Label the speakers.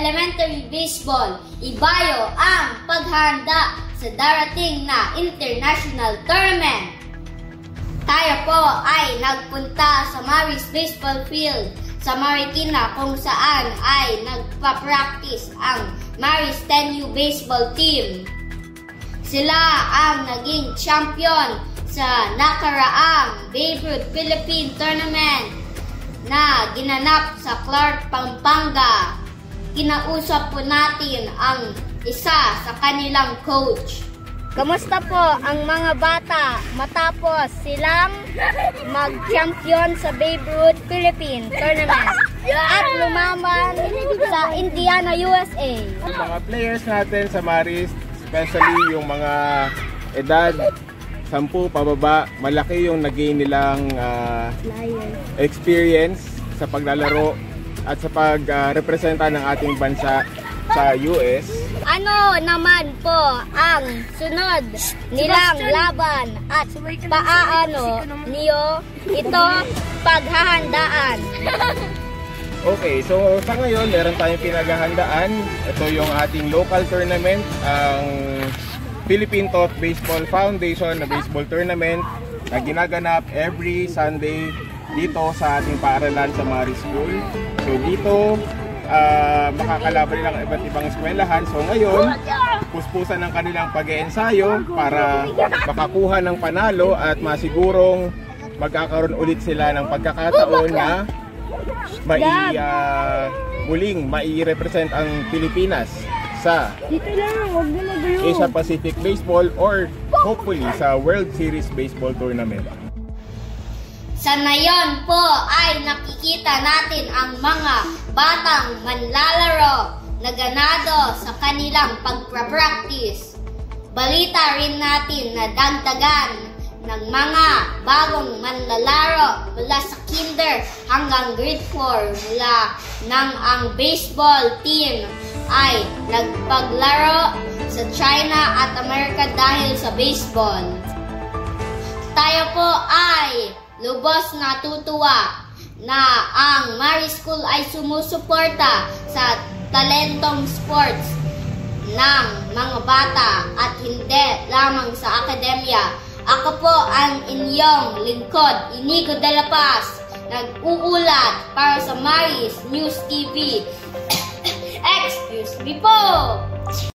Speaker 1: Elementary Baseball, Ibayo ang paghahanda sa darating na international tournament. Tayo po ay nagpunta sa Maris Baseball Field sa Marikina kung saan ay nagpa-practice ang Maris 10U Baseball Team. Sila ang naging champion sa nakaraang Babe Ruth Philippine Tournament na ginanap sa Clark, Pampanga. Kinausap po natin ang isa sa kanilang coach.
Speaker 2: Kamusta po ang mga bata matapos silang mag-champion sa Babe Ruth Philippine Tournament at lumaban sa Indiana, USA?
Speaker 3: Yung mga players natin sa Maris, especially yung mga edad 10 pababa, malaki yung nagain nilang experience sa paglalaro at sa pag-representa ng ating bansa sa US.
Speaker 2: Ano naman po ang sunod nilang laban at paano niyo ito paghahandaan?
Speaker 3: Okay, so sa ngayon meron tayong pinaghahandaan. Ito yung ating local tournament, ang Philippine Top Baseball Foundation na baseball tournament na ginaganap every Sunday dito sa ating paaralan sa Maris School. So dito makakalaban nilang iba't ibang eskwelahan. So ngayon, puspusan ng kanilang pag-eensayo para makakuha ng panalo at masigurong magkakaroon ulit sila ng pagkakataon na muling mai-represent ang Pilipinas sa Asia Pacific Baseball or hopefully sa World Series Baseball Tournament.
Speaker 1: Sa ngayon po ay nakikita natin ang mga batang manlalaro na ganado sa kanilang pagpa-practice. Balita rin natin na dagdagan ng mga bagong manlalaro mula sa kinder hanggang grade 4 mula nang ang baseball team ay nagpaglaro sa China at Amerika dahil sa baseball. Tayo po ay lubos natutuwa na ang Maris School ay sumusuporta sa talentong sports ng mga bata at hindi lamang sa akademya. Ako po ang inyong lingkod, Inigo de la Paz, nag-uulat para sa Maris News TV. Excuse me po!